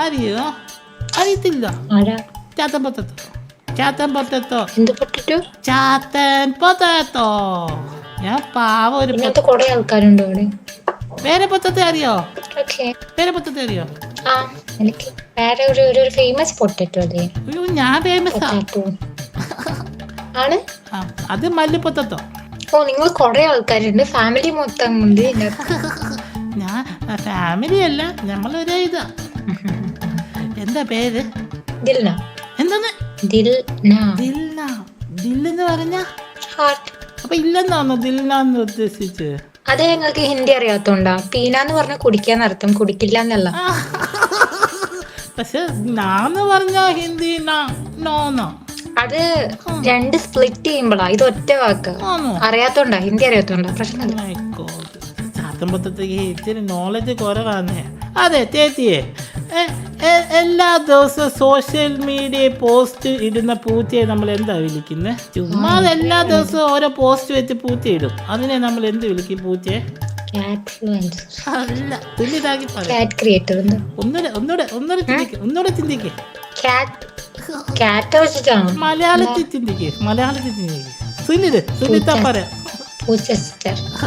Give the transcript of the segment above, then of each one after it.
അറിയോ? അറിയത്തില്ല. ചാത്തൻ പൊത്തത്തോ. ചാത്തൻ പൊത്തത്തോ. ചാത്തൻ പൊത്തത്തോ. ഞാൻ പാവ ഒരു കുറെ ആൾക്കാരുണ്ടോ അവിടെ? വേറെ പൊത്തത്തെ അറിയോ? വേറെ പൊത്തത്തെ അറിയോ? എനിക്ക് വേറെ ഒരു ഫേമസ് പൊട്ടറ്റോ അല്ലേ? ഞാൻ ഫേമസ് ആണ്. അത് മല്ലി പൊത്തത്തോ. ഓ, നിങ്ങൾ കുറെ ആൾക്കാരുണ്ട്, ഫാമിലി മൊത്തം ഉണ്ട്. ഞാൻ ഫാമിലി അല്ല, നമ്മളൊരു ഇതാ. എന്താ പേര്? ദിൽന. എന്താണ്? ദിൽന. ദിൽന. ദില്ലെന്ന് പറഞ്ഞ അപ്പൊ ഇല്ലെന്നാണോ ദിൽനാന്ന് ഉദ്ദേശിച്ച്? അതെ, ഞങ്ങൾക്ക് ഹിന്ദി അറിയാത്തോണ്ടാ. പീനാന്ന് പറഞ്ഞ കുടിക്കാന്ന് അർത്ഥം, കുടിക്കില്ല എന്നല്ല. പക്ഷെ നാന്ന് പറഞ്ഞ ഹിന്ദി നോന്നോ? അത് രണ്ട് സ്പ്ലിറ്റ് ചെയ്യുമ്പോഴാ. ഇത് ഒറ്റ വാക്ക്. അറിയാത്തോണ്ടാ, ഹിന്ദി അറിയാത്തോണ്ടാ. പ്രശ്നമില്ല. ചാത്തമ്പത്തേക്ക് ഇച്ചിരി നോളജ് കുറവാന്നേ. അതെ ചേച്ചിയെ, എല്ലാ ദിവസവും സോഷ്യൽ മീഡിയ പോസ്റ്റ് ഇടുന്ന പൂച്ചയെ നമ്മൾ എന്താ വിളിക്കുന്നത്? ചുമ്മാ എല്ലാ ദിവസവും ഓരോ പോസ്റ്റ് വെച്ച് പൂച്ച ഇടും. അതിനെ നമ്മൾ എന്ത് വിളിക്കും? പൂച്ചയെ അല്ല, തുല്യതാക്കി ഒന്നുകൂടെ ചിന്തിക്കേ. മലയാളത്തിൽ ചിന്തിക്കേ. മലയാളത്തിൽ ചിന്തിക്കേ. സുനിത് സുനിത പറയാം.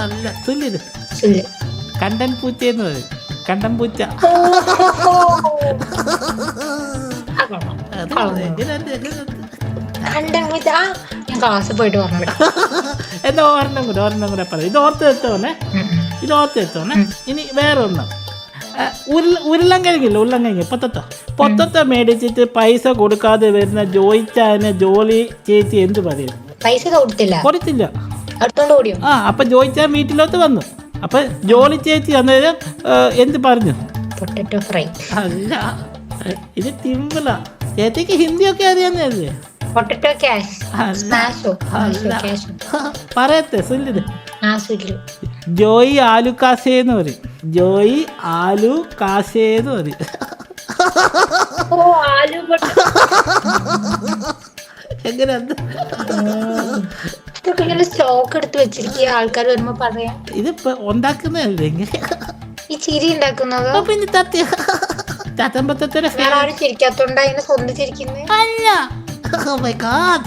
അല്ല, സുനിത് കണ്ടൻ പൂച്ചയെന്ന് പറയും. കണ്ടൻ പൂച്ച. എന്നാ ഒരെണ്ണം കൂടെ പറയാം. ഇത് ഓർത്ത് വെച്ചോണേ. ഇനി വേറെ ഒന്നും. ഉരുളൻകിഴങ്ങില്ല, ഉരുളൻകിഴങ്ങ് പൊത്തത്തോ മേടിച്ചിട്ട് പൈസ കൊടുക്കാതെ വരുന്ന ജോയിച്ചാനെ ജോലി ചേച്ചി എന്ത് പറയും? പൈസ കൊടുത്തില്ല. അപ്പൊ ജോയിച്ചാൻ വീട്ടിലോട്ട് വന്നു. അപ്പൊ ജോലി ചേച്ചി അന്നേരം എന്ത് പറഞ്ഞു? Potato fry. അല്ല, ഇത് സിമ്പിളാ. ചേച്ചിക്ക് ഹിന്ദിയൊക്കെ അറിയാന്നല്ലേ? Potato cash. പറയത്തെ സുല്ലിത്. ജോയി ആലു കാശേന്ന് പറയും. ജോയി ആലു കാശേന്ന് പറയും. എങ്ങനെ സ്റ്റോക്ക് എടുത്ത് വെച്ചിരിക്കുക, ആൾക്കാർ വരുമ്പോ പറയാം. ഇതിപ്പോ ഉണ്ടാക്കുന്നതല്ലേ ഈ ചിരി ഉണ്ടാക്കുന്നത്? പിന്നെ ചിരിക്കാത്തോണ്ടാ സ്വന്തം ചിരിക്കുന്നത്? അല്ല. Oh my God.